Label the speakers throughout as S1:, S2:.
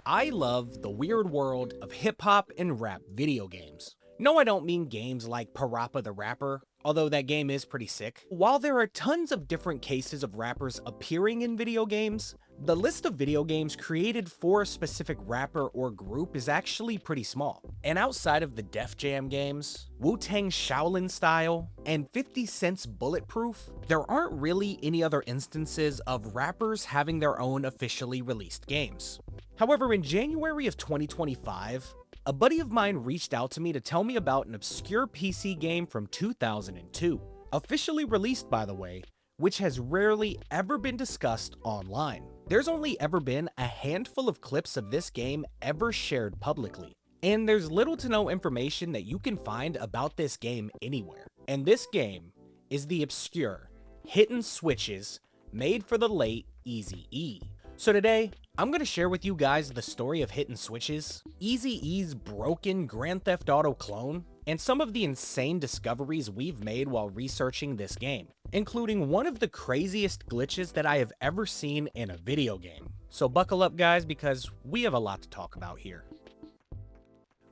S1: I love the weird world of hip-hop and rap video games. No, I don't mean games like Parappa the Rapper, although that game is pretty sick. While there are tons of different cases of rappers appearing in video games, the list of video games created for a specific rapper or group is actually pretty small. And outside of the Def Jam games, Wu-Tang Shaolin Style, and 50 Cent's Bulletproof, there aren't really any other instances of rappers having their own officially released games. However, in January of 2025, a buddy of mine reached out to me to tell me about an obscure PC game from 2002, officially released by the way, which has rarely ever been discussed online. There's only ever been a handful of clips of this game ever shared publicly, and there's little to no information that you can find about this game anywhere. And this game is the obscure Hittin Switchez made for the late Eazy-E. So today, I'm going to share with you guys the story of Hittin Switchez, Eazy-E's broken Grand Theft Auto clone, and some of the insane discoveries we've made while researching this game, including one of the craziest glitches that I have ever seen in a video game. So buckle up guys, because we have a lot to talk about here.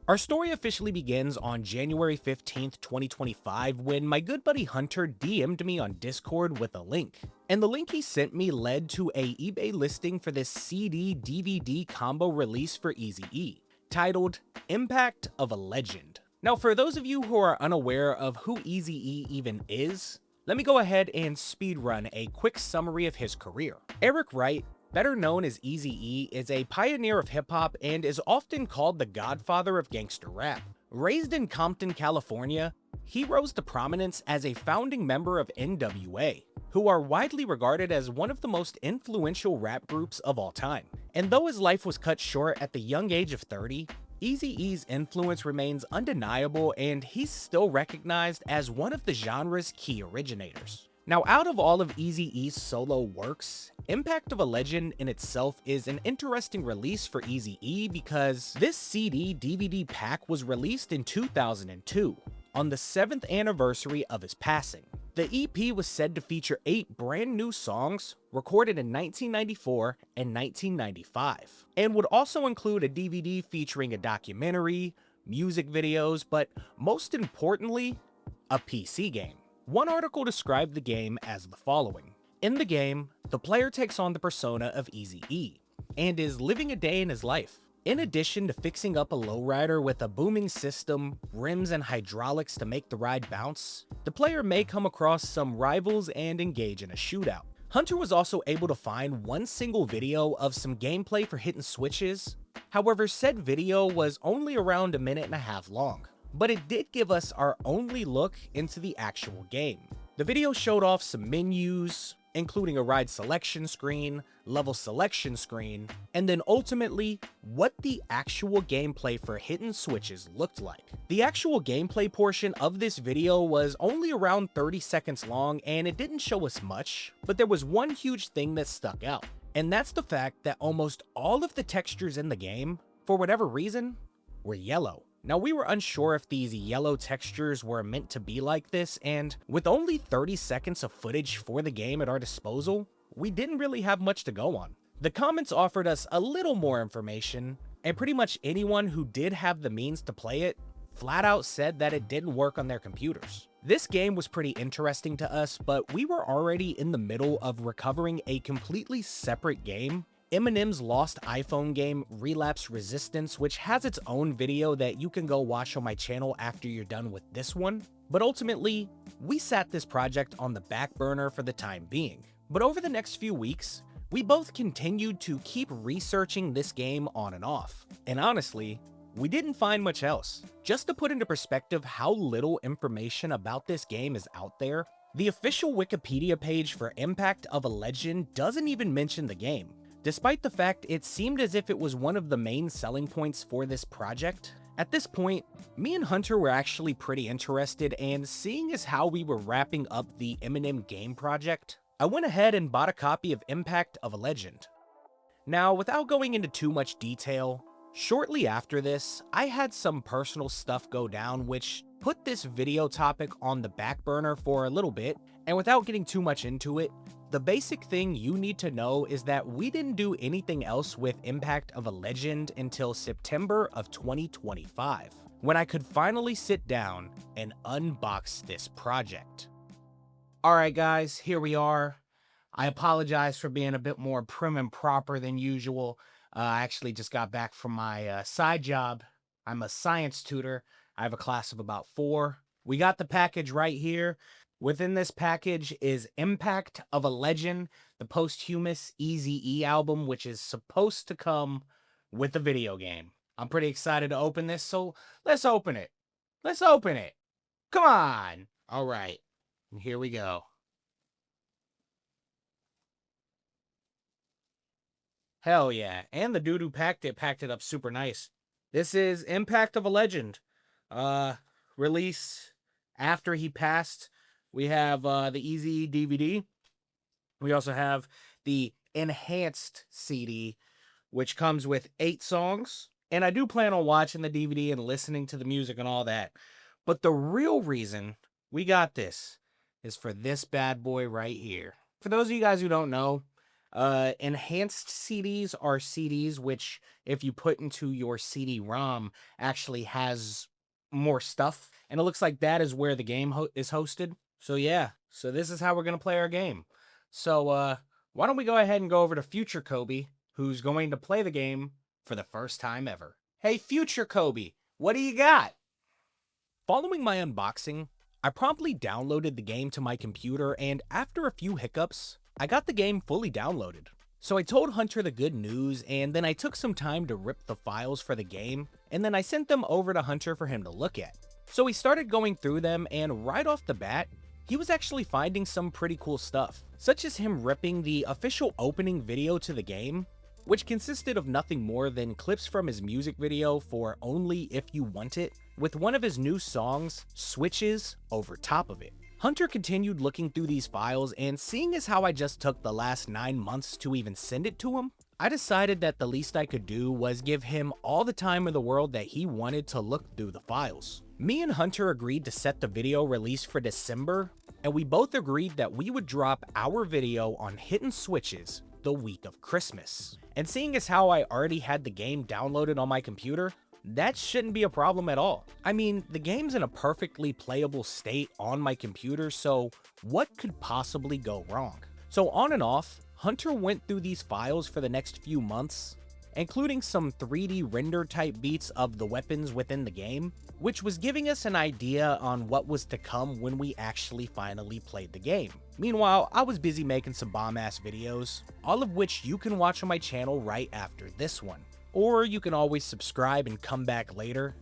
S1: Our story officially begins on January 15th, 2025 when my good buddy Hunter DM'd me on Discord with a link. And the link he sent me led to a eBay listing for this CD-DVD combo release for Eazy-E, titled Impact of a Legend. Now for those of you who are unaware of who Eazy-E even is, let me go ahead and speedrun a quick summary of his career. Eric Wright, better known as Eazy-E, is a pioneer of hip-hop and is often called the godfather of gangster rap. Raised in Compton, California, he rose to prominence as a founding member of NWA, who are widely regarded as one of the most influential rap groups of all time. And though his life was cut short at the young age of 30, Eazy-E's influence remains undeniable and he's still recognized as one of the genre's key originators. Now, out of all of Eazy-E's solo works, Impact of a Legend in itself is an interesting release for Eazy-E because this CD-DVD pack was released in 2002, on the 7th anniversary of his passing. The EP was said to feature 8 brand new songs recorded in 1994 and 1995, and would also include a DVD featuring a documentary, music videos, but most importantly, a PC game. One article described the game as the following. In the game, the player takes on the persona of Eazy-E, and is living a day in his life. In addition to fixing up a lowrider with a booming system, rims, and hydraulics to make the ride bounce, the player may come across some rivals and engage in a shootout. Hunter was also able to find one single video of some gameplay for Hittin Switchez. However, said video was only around 1.5 minutes long, but it did give us our only look into the actual game. The video showed off some menus, including a ride selection screen, level selection screen, and then ultimately, what the actual gameplay for Hittin Switchez looked like. The actual gameplay portion of this video was only around 30 seconds long and it didn't show us much, but there was one huge thing that stuck out, and that's the fact that almost all of the textures in the game, for whatever reason, were yellow. Now, we were unsure if these yellow textures were meant to be like this, and with only 30 seconds of footage for the game at our disposal, we didn't really have much to go on. The comments offered us a little more information, and pretty much anyone who did have the means to play it flat out said that it didn't work on their computers. This game was pretty interesting to us, but we were already in the middle of recovering a completely separate game, Eminem's lost iPhone game Relapse Resistance, which has its own video that you can go watch on my channel after you're done with this one. But ultimately, we sat this project on the back burner for the time being. But over the next few weeks, we both continued to keep researching this game on and off. And honestly, we didn't find much else. Just to put into perspective how little information about this game is out there, the official Wikipedia page for Impact of a Legend doesn't even mention the game, despite the fact it seemed as if it was one of the main selling points for this project. At this point, me and Hunter were actually pretty interested, and seeing as how we were wrapping up the Eminem game project, I went ahead and bought a copy of Impact of a Legend. Now, without going into too much detail, shortly after this, I had some personal stuff go down which put this video topic on the back burner for a little bit, and without getting too much into it, the basic thing you need to know is that we didn't do anything else with Impact of a Legend until September of 2025, when I could finally sit down and unbox this project. Alright guys, here we are. I apologize for being a bit more prim and proper than usual. I actually just got back from my side job. I'm a science tutor. I have a class of about 4. We got the package right here. Within this package is Impact of a Legend, the posthumous Eazy-E album, which is supposed to come with the video game. I'm pretty excited to open this, so let's open it. Let's open it. Come on. All right. And here we go. Hell yeah. And the dude who packed it up super nice. This is Impact of a Legend. Release after he passed. We have the Eazy-E DVD. We also have the enhanced CD, which comes with 8 songs. And I do plan on watching the DVD and listening to the music and all that. But the real reason we got this is for this bad boy right here. For those of you guys who don't know, enhanced CDs are CDs which, if you put into your CD-ROM, actually has more stuff. And it looks like that is where the game is hosted. So yeah, so this is how we're going to play our game. So why don't we go ahead and go over to Future Kobe, who's going to play the game for the first time ever. Hey, Future Kobe, what do you got? Following my unboxing, I promptly downloaded the game to my computer, and after a few hiccups, I got the game fully downloaded. So I told Hunter the good news, and then I took some time to rip the files for the game, and then I sent them over to Hunter for him to look at. So he started going through them, and right off the bat, he was actually finding some pretty cool stuff, such as him ripping the official opening video to the game, which consisted of nothing more than clips from his music video for Only If You Want It, with one of his new songs, Switches, over top of it. Hunter continued looking through these files, and seeing as how I just took the last 9 months to even send it to him, I decided that the least I could do was give him all the time in the world that he wanted to look through the files. Me and Hunter agreed to set the video release for December, and we both agreed that we would drop our video on Hittin Switchez the week of Christmas. And seeing as how I already had the game downloaded on my computer, that shouldn't be a problem at all. I mean, the game's in a perfectly playable state on my computer, so what could possibly go wrong? So on and off, Hunter went through these files for the next few months, including some 3D render type beats of the weapons within the game, which was giving us an idea on what was to come when we actually finally played the game. Meanwhile, I was busy making some bomb-ass videos, all of which you can watch on my channel right after this one. Or you can always subscribe and come back later.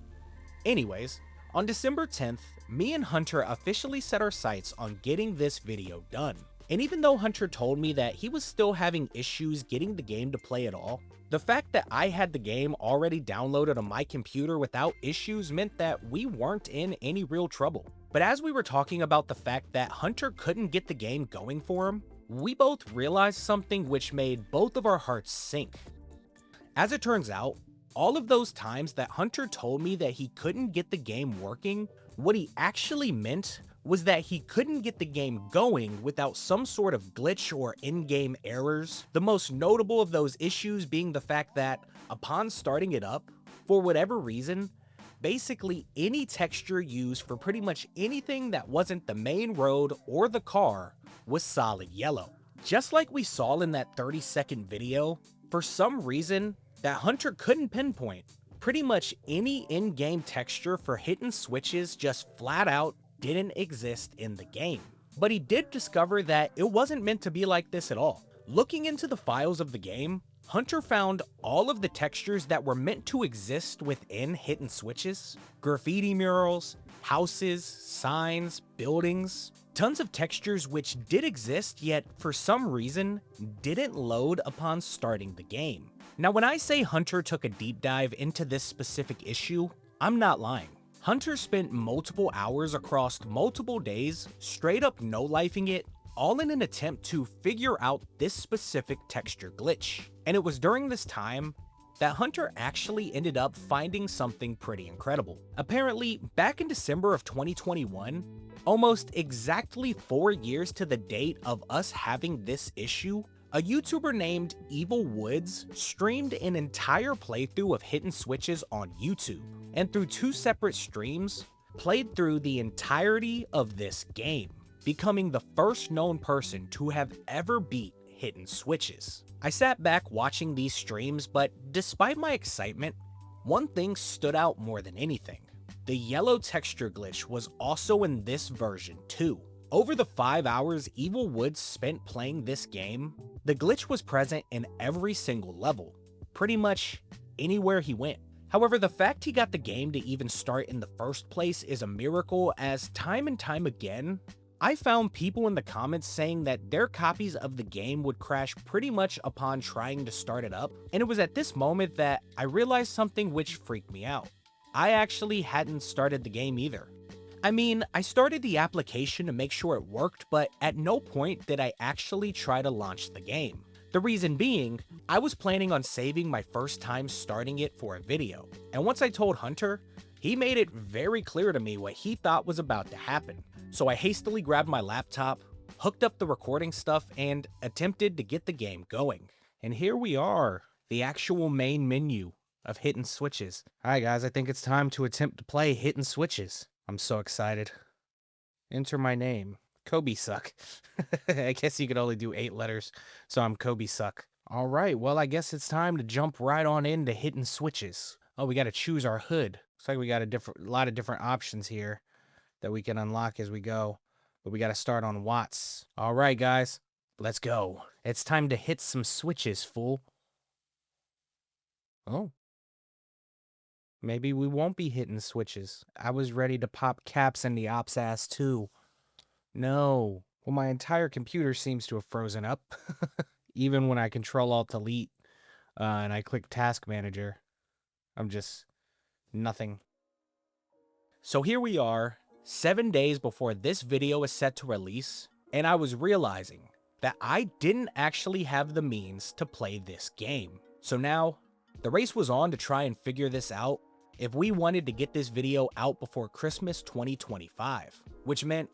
S1: Anyways, on December 10th, me and Hunter officially set our sights on getting this video done. And even though Hunter told me that he was still having issues getting the game to play at all, the fact that I had the game already downloaded on my computer without issues meant that we weren't in any real trouble. But as we were talking about the fact that Hunter couldn't get the game going for him, we both realized something which made both of our hearts sink. As it turns out, all of those times that Hunter told me that he couldn't get the game working, what he actually meant was that he couldn't get the game going without some sort of glitch or in-game errors. The most notable of those issues being the fact that, upon starting it up, for whatever reason, basically any texture used for pretty much anything that wasn't the main road or the car was solid yellow. Just like we saw in that 30-second video, for some reason, that Hunter couldn't pinpoint. Pretty much any in-game texture for Hittin Switchez just flat out didn't exist in the game. But he did discover that it wasn't meant to be like this at all. Looking into the files of the game, Hunter found all of the textures that were meant to exist within Hittin Switchez: graffiti murals, houses, signs, buildings, tons of textures which did exist, yet for some reason didn't load upon starting the game. Now when I say Hunter took a deep dive into this specific issue, I'm not lying. Hunter spent multiple hours across multiple days straight up no-lifing it, all in an attempt to figure out this specific texture glitch. And it was during this time that Hunter actually ended up finding something pretty incredible. Apparently, back in December of 2021, almost exactly 4 years to the date of us having this issue, a YouTuber named Evil Woods streamed an entire playthrough of Hittin Switchez on YouTube, and through 2 separate streams, played through the entirety of this game, becoming the first known person to have ever beat Hittin Switchez. I sat back watching these streams, but despite my excitement, one thing stood out more than anything. The yellow texture glitch was also in this version too. Over the 5 hours Evil Woods spent playing this game, the glitch was present in every single level, pretty much anywhere he went. However, the fact he got the game to even start in the first place is a miracle, as time and time again, I found people in the comments saying that their copies of the game would crash pretty much upon trying to start it up, and it was at this moment that I realized something which freaked me out. I actually hadn't started the game either. I mean, I started the application to make sure it worked, but at no point did I actually try to launch the game. The reason being, I was planning on saving my first time starting it for a video, and once I told Hunter, he made it very clear to me what he thought was about to happen. So I hastily grabbed my laptop, hooked up the recording stuff, and attempted to get the game going. And here we are, the actual main menu of Hittin Switchez. Alright guys, I think it's time to attempt to play Hittin Switchez. I'm so excited. Enter my name. Kobe Suck. I guess you could only do 8 letters, so I'm Kobe Suck. Alright, well I guess it's time to jump right on into Hittin Switchez. Oh, we gotta choose our hood. Looks like we got a lot of different options here that we can unlock as we go, but we gotta start on Watts. Alright guys, let's go. It's time to hit some switches, fool. Oh. Maybe we won't be hitting switches. I was ready to pop caps in the ops ass too. No. Well, my entire computer seems to have frozen up. Even when I Control-Alt-Delete and I click Task Manager, I'm just nothing. So here we are, 7 days before this video is set to release, and I was realizing that I didn't actually have the means to play this game. So now, the race was on to try and figure this out if we wanted to get this video out before Christmas 2025, which meant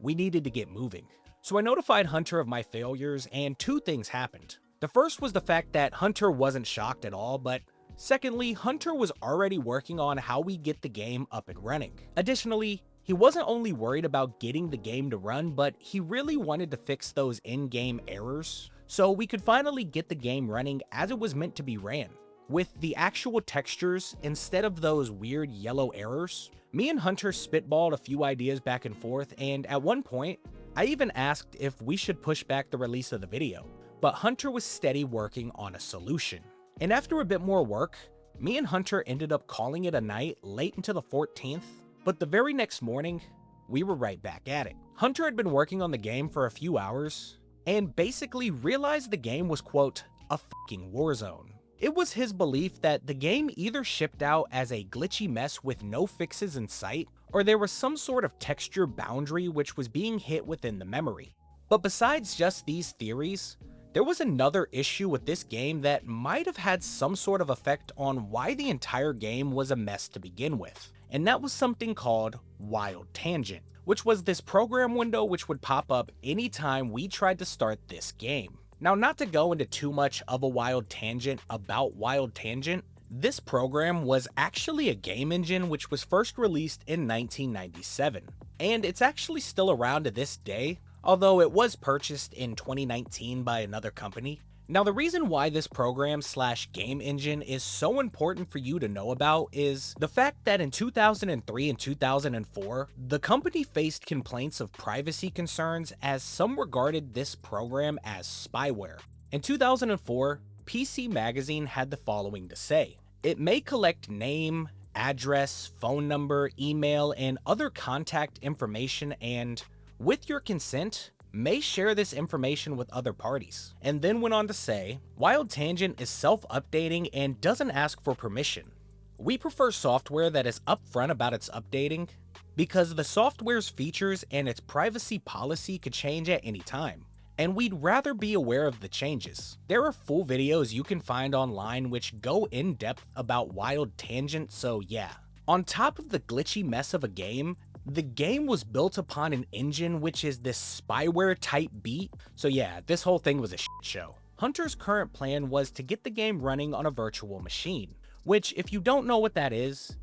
S1: we needed to get moving. So I notified Hunter of my failures, and 2 things happened. The first was the fact that Hunter wasn't shocked at all, but secondly, Hunter was already working on how we get the game up and running. Additionally, he wasn't only worried about getting the game to run, but he really wanted to fix those in-game errors, so we could finally get the game running as it was meant to be ran, with the actual textures instead of those weird yellow errors. Me and Hunter spitballed a few ideas back and forth, and at one point, I even asked if we should push back the release of the video, but Hunter was steady working on a solution. And after a bit more work, me and Hunter ended up calling it a night late into the 14th, but the very next morning, we were right back at it. Hunter had been working on the game for a few hours, and basically realized the game was, quote, a fucking war zone. It was his belief that the game either shipped out as a glitchy mess with no fixes in sight, or there was some sort of texture boundary which was being hit within the memory. But besides just these theories, there was another issue with this game that might have had some sort of effect on why the entire game was a mess to begin with, and that was something called Wild Tangent, which was this program window which would pop up anytime we tried to start this game. Now, not to go into too much of a wild tangent about Wild Tangent, this program was actually a game engine which was first released in 1997, and it's actually still around to this day, although it was purchased in 2019 by another company. Now, the reason why this program / game engine is so important for you to know about is the fact that in 2003 and 2004, the company faced complaints of privacy concerns as some regarded this program as spyware. In 2004, PC Magazine had the following to say: "It may collect name, address, phone number, email, and other contact information and, with your consent, may share this information with other parties." And then went on to say, "Wild Tangent is self-updating and doesn't ask for permission. We prefer software that is upfront about its updating, because the software's features and its privacy policy could change at any time. and we'd rather be aware of the changes. There are full videos you can find online which go in depth about Wild Tangent, so yeah. On top of the glitchy mess of a game, the game was built upon an engine which is this spyware type beat, so yeah, this whole thing was a shit show. Hunter's current plan was to get the game running on a virtual machine, which, if you don't know what that is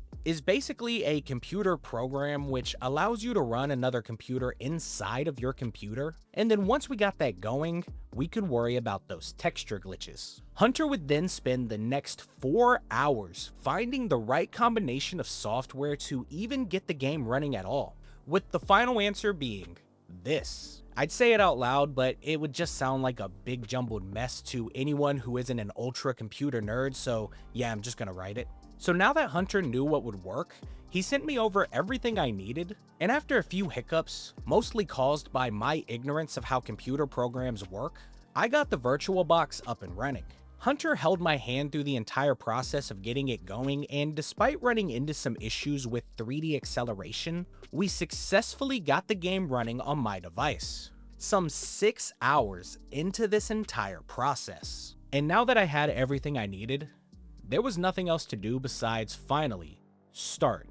S1: basically a computer program which allows you to run another computer inside of your computer, and then once we got that going, we could worry about those texture glitches. Hunter would then spend the next 4 hours finding the right combination of software to even get the game running at all, with the final answer being this. I'd say it out loud, but it would just sound like a big jumbled mess to anyone who isn't an ultra computer nerd, so yeah, I'm just gonna write it. So now that Hunter knew what would work, he sent me over everything I needed, and after a few hiccups, mostly caused by my ignorance of how computer programs work, I got the VirtualBox up and running. Hunter held my hand through the entire process of getting it going, and despite running into some issues with 3D acceleration, we successfully got the game running on my device. Some 6 hours into this entire process. And now that I had everything I needed, there was nothing else to do besides finally start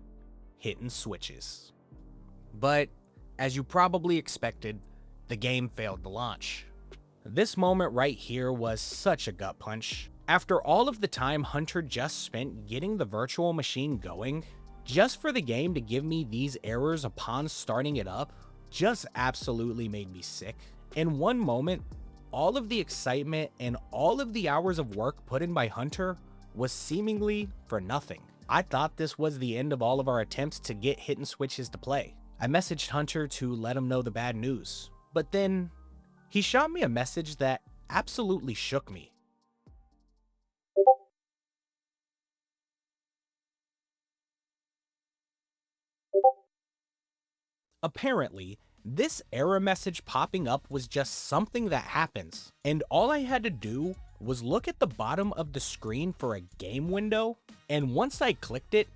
S1: Hittin Switchez. But, as you probably expected, the game failed to launch. This moment right here was such a gut punch. After all of the time Hunter just spent getting the virtual machine going, just for the game to give me these errors upon starting it up, just absolutely made me sick. In one moment, all of the excitement and all of the hours of work put in by Hunter was seemingly for nothing. I thought this was the end of all of our attempts to get Hittin Switchez to play. I messaged Hunter to let him know the bad news, but then he shot me a message that absolutely shook me. Apparently, this error message popping up was just something that happens, and all I had to do was look at the bottom of the screen for a game window, and once I clicked it,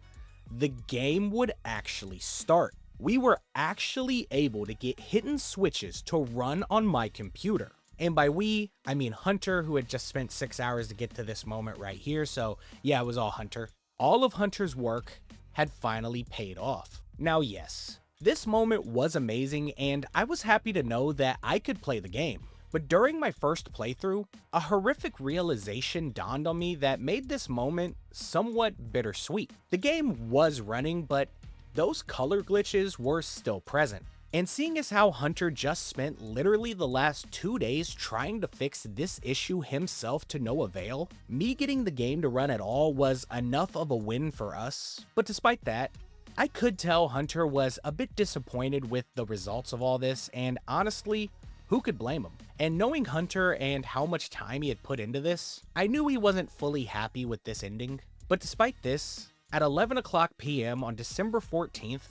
S1: the game would actually start. We were actually able to get Hittin Switchez to run on my computer. And by we, I mean Hunter, who had just spent 6 hours to get to this moment right here, so yeah, it was all Hunter. All of Hunter's work had finally paid off. Now yes, this moment was amazing, and I was happy to know that I could play the game. But during my first playthrough, a horrific realization dawned on me that made this moment somewhat bittersweet. The game was running, but those color glitches were still present. And seeing as how Hunter just spent literally the last 2 days trying to fix this issue himself to no avail, me getting the game to run at all was enough of a win for us. But despite that, I could tell Hunter was a bit disappointed with the results of all this, and honestly, who could blame him? And knowing Hunter and how much time he had put into this, I knew he wasn't fully happy with this ending. But despite this, at 11 o'clock p.m. on December 14th,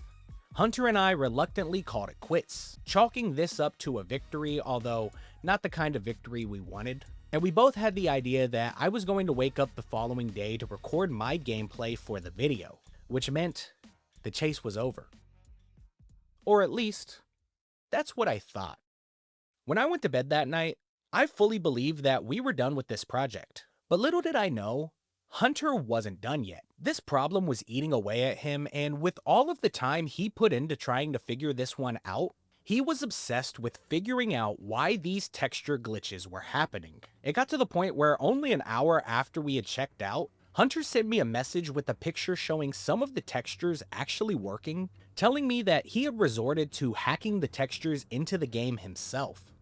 S1: Hunter and I reluctantly called it quits, chalking this up to a victory, although not the kind of victory we wanted. And we both had the idea that I was going to wake up the following day to record my gameplay for the video, which meant the chase was over. Or at least, that's what I thought. When I went to bed that night, I fully believed that we were done with this project. But little did I know, Hunter wasn't done yet. This problem was eating away at him, and with all of the time he put into trying to figure this one out, he was obsessed with figuring out why these texture glitches were happening. It got to the point where only an hour after we had checked out, Hunter sent me a message with a picture showing some of the textures actually working, telling me that he had resorted to hacking the textures into the game himself.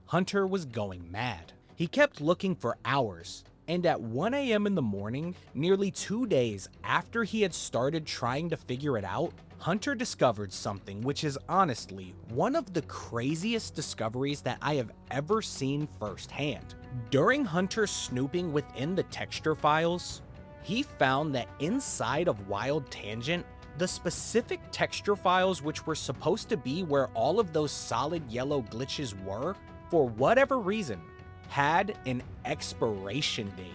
S1: Hunter was going mad. He kept looking for hours, and at 1 a.m. in the morning, nearly 2 days after he had started trying to figure it out, Hunter discovered something which is honestly one of the craziest discoveries that I have ever seen firsthand. During Hunter's snooping within the texture files, he found that inside of Wild Tangent, the specific texture files which were supposed to be where all of those solid yellow glitches were, for whatever reason, had an expiration date.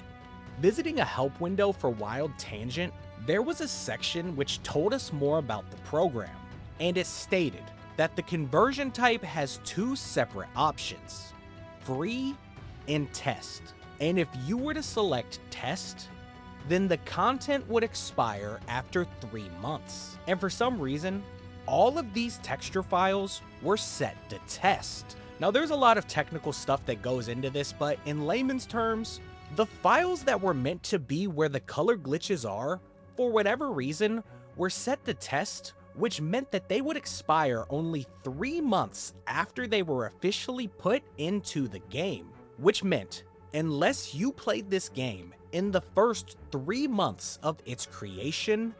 S1: Visiting a help window for Wild Tangent, there was a section which told us more about the program, and it stated that the conversion type has 2 separate options. free and test. And if you were to select test, then the content would expire after 3 months. And for some reason, all of these texture files were set to test. Now there's a lot of technical stuff that goes into this, but in layman's terms, the files that were meant to be where the color glitches are, for whatever reason, were set to test, which meant that they would expire only 3 months after they were officially put into the game. Which meant, unless you played this game in the first 3 months of its creation,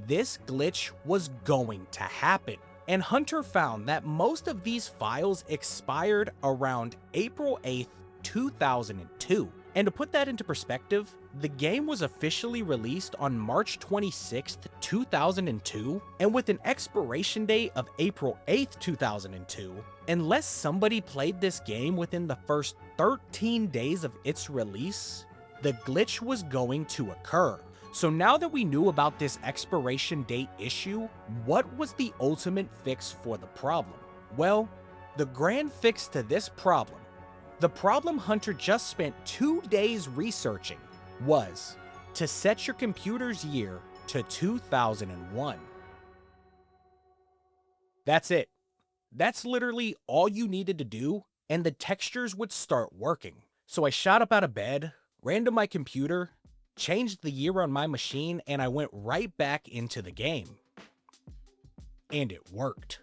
S1: this glitch was going to happen. And Hunter found that most of these files expired around April 8th, 2002. And to put that into perspective, the game was officially released on March 26th, 2002, and with an expiration date of April 8th, 2002, unless somebody played this game within the first 13 days of its release, the glitch was going to occur. So now that we knew about this expiration date issue, what was the ultimate fix for the problem? Well, the grand fix to this problem, the problem Hunter just spent 2 days researching, was to set your computer's year to 2001. That's it. That's literally all you needed to do, and the textures would start working. So I shot up out of bed, ran to my computer, changed the year on my machine, and I went right back into the game. And it worked.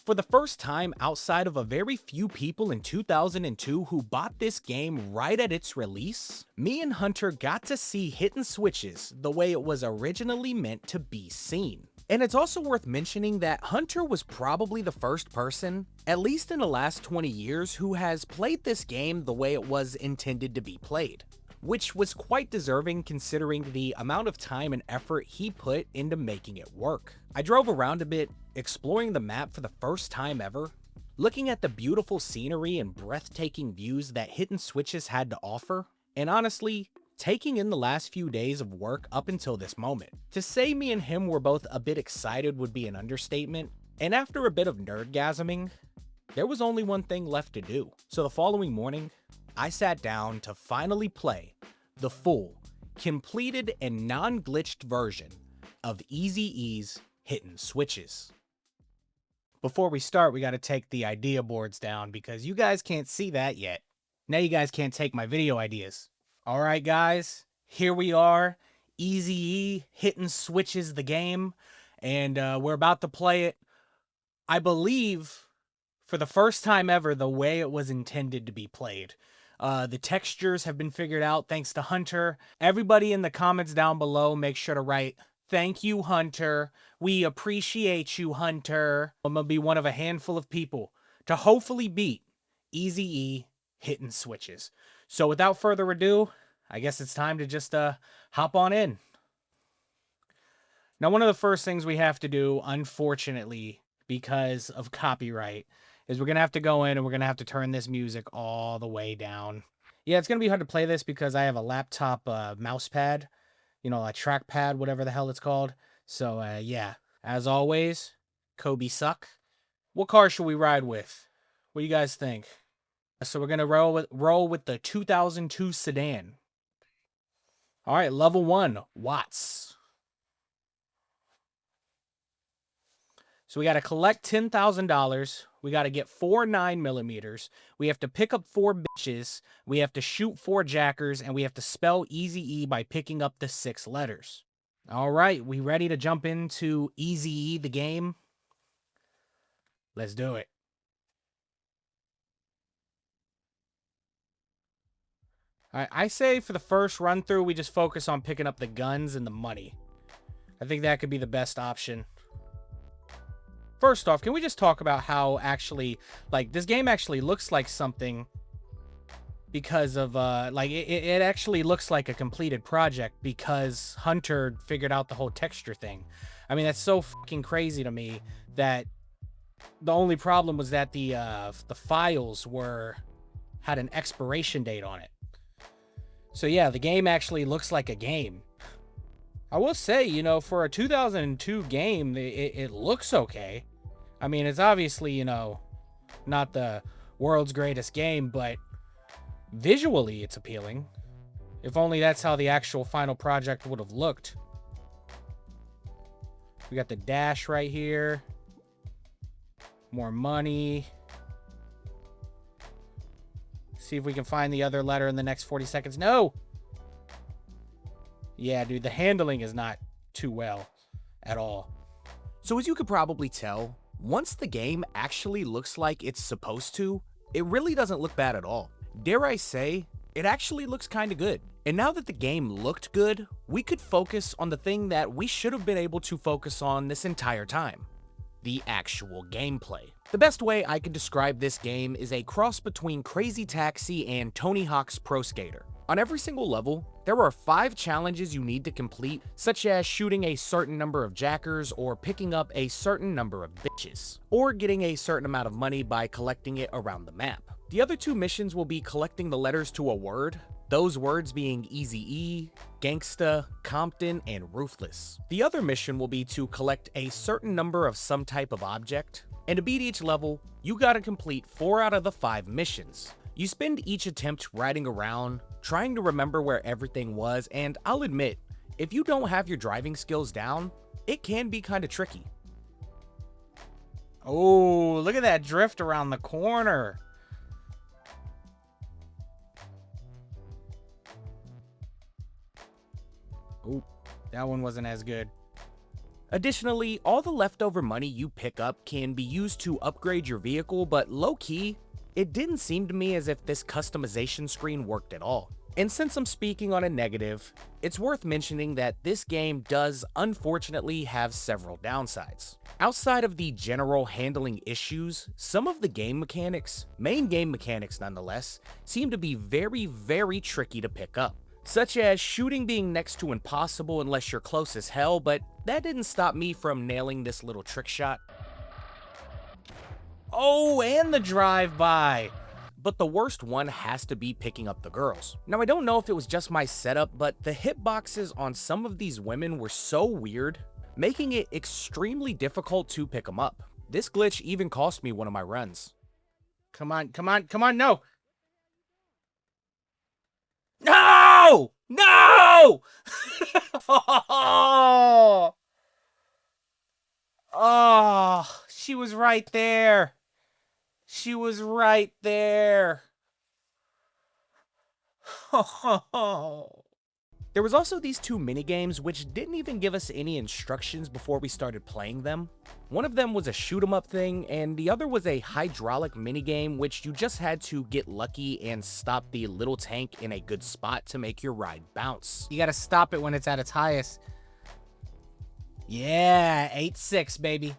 S1: For the first time outside of a very few people in 2002 who bought this game right at its release, me and Hunter got to see Hittin Switchez the way it was originally meant to be seen. And it's also worth mentioning that Hunter was probably the first person, at least in the last 20 years, who has played this game the way it was intended to be played, which was quite deserving considering the amount of time and effort he put into making it work. I drove around a bit, exploring the map for the first time ever, looking at the beautiful scenery and breathtaking views that Hittin Switchez had to offer, and honestly, taking in the last few days of work up until this moment. To say me and him were both a bit excited would be an understatement, and after a bit of nerdgasming, there was only one thing left to do. So the following morning, I sat down to finally play the full, completed and non-glitched version of Eazy-E's Hittin Switchez. Before we start, we gotta take the idea boards down because you guys can't see that yet. Now you guys can't take my video ideas. Alright guys, here we are, Eazy-E, Hittin Switchez the game, and we're about to play it, I believe, for the first time ever, the way it was intended to be played. The textures have been figured out thanks to Hunter. Everybody in the comments down below, make sure to write, "Thank you, Hunter. We appreciate you, Hunter." I'm gonna be one of a handful of people to hopefully beat Eazy-E Hittin Switchez. So without further ado, I guess it's time to just hop on in. Now, one of the first things we have to do, unfortunately, because of copyright, is we're going to have to go in and we're going to have to turn this music all the way down. Yeah, it's going to be hard to play this because I have a laptop mouse pad, you know, a trackpad, whatever the hell it's called. So, yeah, as always, Kobe suck. What car should we ride with? What do you guys think? So we're going to roll with the 2002 sedan. All right, level 1, watts. So we got to collect $10,000. We got to get 4 9mm. We have to pick up 4 bitches. We have to shoot 4 jackers. And we have to spell Eazy-E by picking up the 6 letters. All right, we ready to jump into Eazy-E the game? Let's do it. All right, I say for the first run through, we just focus on picking up the guns and the money. I think that could be the best option. First off, can we just talk about how actually, like, this game actually looks like something because of, like, it actually looks like a completed project because Hunter figured out the whole texture thing. I mean, that's so fucking crazy to me that the only problem was that the files had an expiration date on it. So yeah, the game actually looks like a game. I will say, you know, for a 2002 game, it looks okay. I mean, it's obviously, you know, not the world's greatest game, but Visually, it's appealing. If only that's how the actual final project would have looked. We got the dash right here. More money. See if we can find the other letter in the next 40 seconds. No! Yeah, dude, the handling is not too well at all. So as you could probably tell, once the game actually looks like it's supposed to, it really doesn't look bad at all. Dare I say, it actually looks kinda good. And now that the game looked good, we could focus on the thing that we should have been able to focus on this entire time. The actual gameplay. The best way I could describe this game is a cross between Crazy Taxi and Tony Hawk's Pro Skater. On every single level, there are 5 challenges you need to complete, such as shooting a certain number of jackers or picking up a certain number of bitches, or getting a certain amount of money by collecting it around the map. The other 2 missions will be collecting the letters to a word, those words being Eazy-E, Gangsta, Compton, and Ruthless. The other mission will be to collect a certain number of some type of object, and to beat each level, you gotta complete 4 out of the 5 missions. You spend each attempt riding around, trying to remember where everything was, and I'll admit, if you don't have your driving skills down, it can be kinda tricky. Oh, look at that drift around the corner. Oh, that one wasn't as good. Additionally, all the leftover money you pick up can be used to upgrade your vehicle, but low-key, it didn't seem to me as if this customization screen worked at all. And since I'm speaking on a negative, it's worth mentioning that this game does unfortunately have several downsides. Outside of the general handling issues, some of the game mechanics, main game mechanics nonetheless, seem to be very tricky to pick up. Such as shooting being next to impossible unless you're close as hell, but that didn't stop me from nailing this little trick shot. Oh, and the drive-by! But the worst one has to be picking up the girls. Now, I don't know if it was just my setup, but the hitboxes on some of these women were so weird, making it extremely difficult to pick them up. This glitch even cost me one of my runs. Come on, no! No! No! Oh, she was right there. She was right there. There was also these 2 minigames which didn't even give us any instructions before we started playing them. One of them was a shoot 'em up thing, and the other was a hydraulic minigame which you just had to get lucky and stop the little tank in a good spot to make your ride bounce. You gotta stop it when it's at its highest. Yeah, 8-6, baby.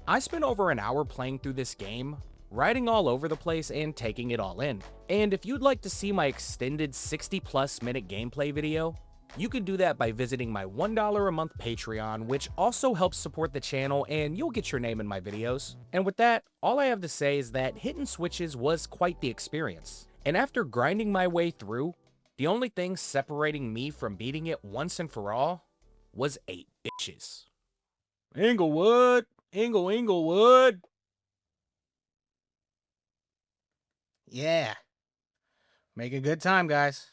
S1: I spent over an hour playing through this game, riding all over the place and taking it all in. And if you'd like to see my extended 60+ minute gameplay video, you can do that by visiting my $1 a month Patreon, which also helps support the channel and you'll get your name in my videos. And with that, all I have to say is that Hittin Switchez was quite the experience. And after grinding my way through, the only thing separating me from beating it once and for all was 8 bitches. Inglewood! Inglewood! Yeah. Make a good time, guys.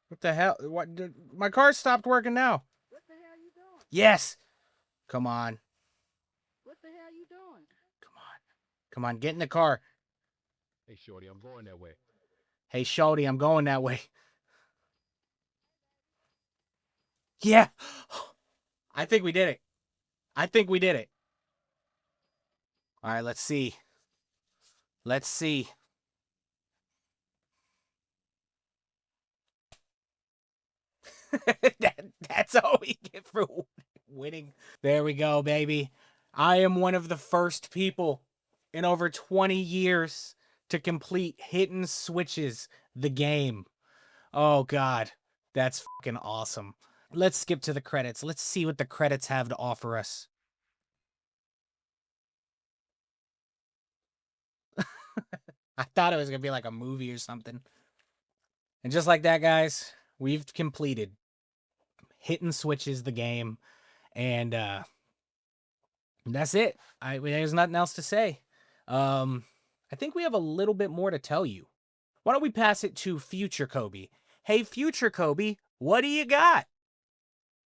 S1: What the hell? What? My car stopped working now.
S2: What the hell you doing?
S1: Yes. Come on.
S2: What the hell you doing?
S1: Come on. Come on, get in the car.
S3: Hey, shorty, I'm going that way.
S1: Hey, shorty, I'm going that way. Yeah. I think we did it. I think we did it. All right, let's see. Let's see. That's all we get for winning. There we go, baby. I am one of the first people in over 20 years to complete Hittin Switchez, the game. Oh, God. That's fucking awesome. Let's skip to the credits. Let's see what the credits have to offer us. I thought it was going to be like a movie or something. And just like that, guys, we've completed Hittin Switchez, the game. And that's it. There's nothing else to say. I think we have a little bit more to tell you. Why don't we pass it to Future Kobe? Hey, Future Kobe, what do you got?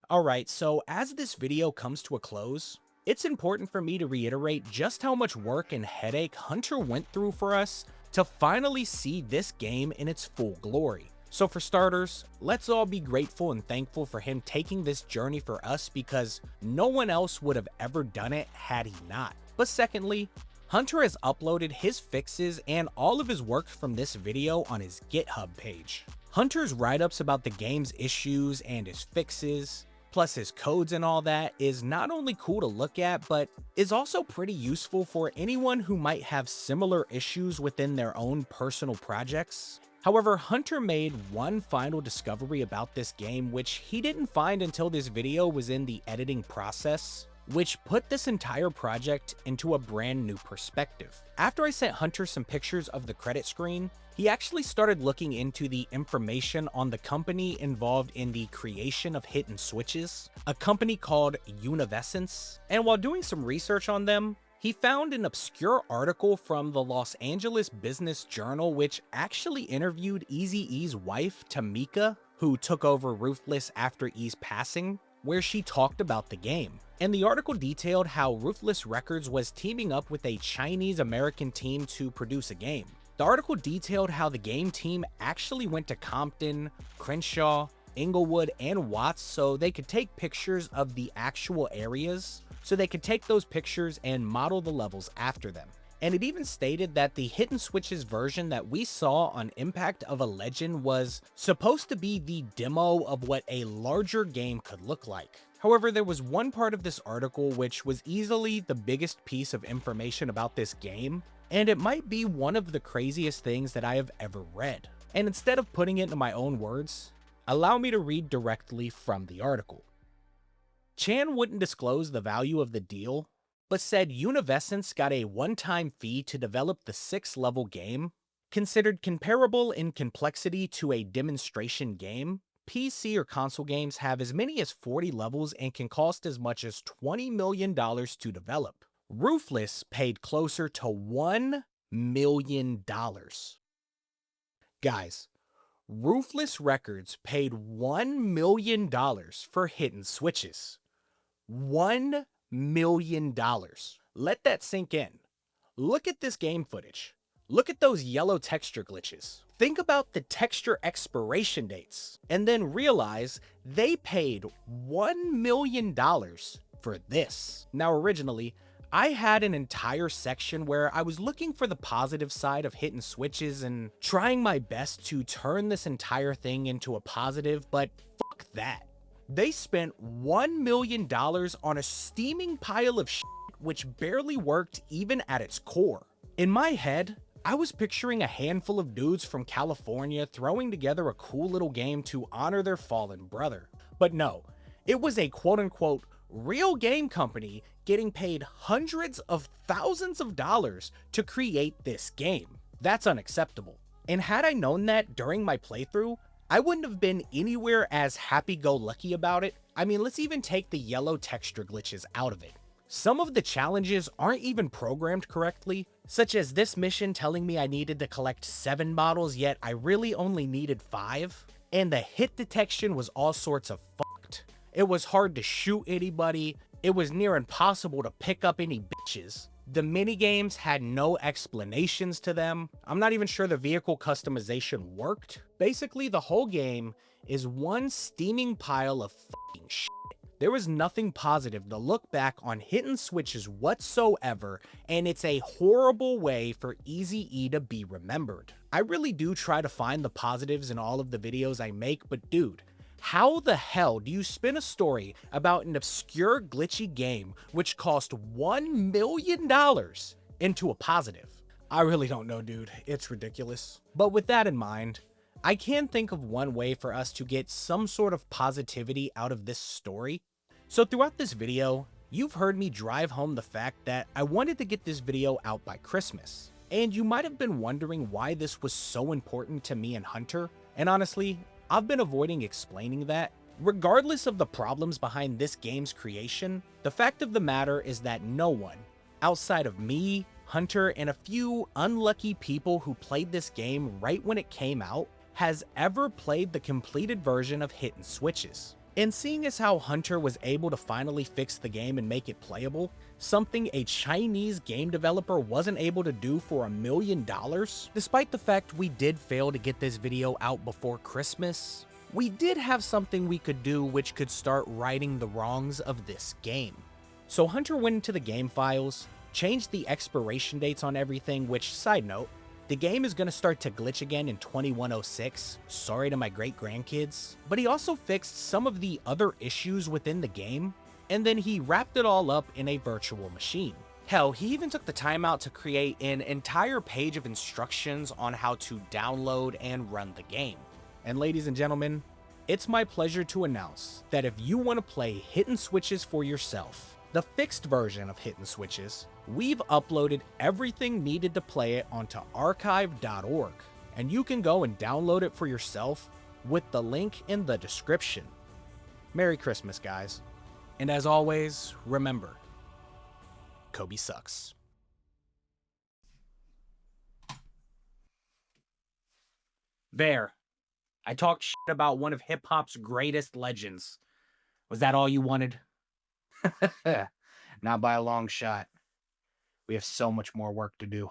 S1: Alright, so as this video comes to a close, it's important for me to reiterate just how much work and headache Hunter went through for us to finally see this game in its full glory. So for starters, let's all be grateful and thankful for him taking this journey for us because no one else would have ever done it had he not. But secondly, Hunter has uploaded his fixes and all of his work from this video on his GitHub page. Hunter's write-ups about the game's issues and his fixes, plus his codes and all that, is not only cool to look at, but is also pretty useful for anyone who might have similar issues within their own personal projects. However, Hunter made one final discovery about this game which he didn't find until this video was in the editing process, which put this entire project into a brand new perspective. After I sent Hunter some pictures of the credit screen, he actually started looking into the information on the company involved in the creation of Hittin Switchez, a company called Universence, and while doing some research on them, he found an obscure article from the Los Angeles Business Journal which actually interviewed Eazy-E's wife, Tamika, who took over Ruthless after E's passing, where she talked about the game. And the article detailed how Ruthless Records was teaming up with a Chinese-American team to produce a game. The article detailed how the game team actually went to Compton, Crenshaw, Inglewood, and Watts so they could take pictures of the actual areas, so they could take those pictures and model the levels after them. And it even stated that the Hittin Switchez version that we saw on Impact of a Legend was supposed to be the demo of what a larger game could look like. However, there was one part of this article which was easily the biggest piece of information about this game, and it might be one of the craziest things that I have ever read. And instead of putting it into my own words, allow me to read directly from the article. Chan wouldn't disclose the value of the deal, but said Universence got a one-time fee to develop the 6-level game. Considered comparable in complexity to a demonstration game, PC or console games have as many as 40 levels and can cost as much as $20 million to develop. Ruthless paid closer to $1 million. Guys, Ruthless Records paid $1 million for Hittin Switchez. $1 million. Let that sink in. Look at this game footage. Look at those yellow texture glitches. Think about the texture expiration dates, and then realize they paid $1 million for this. Now, originally, I had an entire section where I was looking for the positive side of Hittin Switchez and trying my best to turn this entire thing into a positive, but fuck that. They spent $1 million on a steaming pile of shit which barely worked even at its core. In my head, I was picturing a handful of dudes from California throwing together a cool little game to honor their fallen brother. But no, it was a quote-unquote real game company getting paid hundreds of thousands of dollars to create this game. That's unacceptable. And had I known that during my playthrough, I wouldn't have been anywhere as happy-go-lucky about it. I mean, let's even take the yellow texture glitches out of it. Some of the challenges aren't even programmed correctly, such as this mission telling me I needed to collect 7 bottles, yet I really only needed 5. And the hit detection was all sorts of fucked. It was hard to shoot anybody. It was near impossible to pick up any bitches. The minigames had no explanations to them. I'm not even sure the vehicle customization worked. Basically, the whole game is one steaming pile of fucking shit. There was nothing positive to look back on Hittin Switchez whatsoever, and it's a horrible way for Eazy-E to be remembered. I really do try to find the positives in all of the videos I make, but dude, how the hell do you spin a story about an obscure glitchy game which cost $1 million into a positive? I really don't know, dude. It's ridiculous. But with that in mind, I can think of one way for us to get some sort of positivity out of this story. So throughout this video, you've heard me drive home the fact that I wanted to get this video out by Christmas. And you might have been wondering why this was so important to me and Hunter. And honestly, I've been avoiding explaining that. Regardless of the problems behind this game's creation, the fact of the matter is that no one, outside of me, Hunter and a few unlucky people who played this game right when it came out has ever played the completed version of Hittin Switchez. And seeing as how Hunter was able to finally fix the game and make it playable, something a Chinese game developer wasn't able to do for $1 million, despite the fact we did fail to get this video out before Christmas, we did have something we could do which could start righting the wrongs of this game. So Hunter went into the game files, changed the expiration dates on everything, which, side note, the game is going to start to glitch again in 2106, sorry to my great-grandkids, but he also fixed some of the other issues within the game, and then he wrapped it all up in a virtual machine. Hell, he even took the time out to create an entire page of instructions on how to download and run the game. And ladies and gentlemen, it's my pleasure to announce that if you want to play Hittin Switchez for yourself, the fixed version of Hittin Switchez, we've uploaded everything needed to play it onto archive.org, and you can go and download it for yourself with the link in the description. Merry Christmas, guys. And as always, remember, Kobe sucks. There. I talked shit about one of hip-hop's greatest legends. Was that all you wanted? Not by a long shot. We have so much more work to do.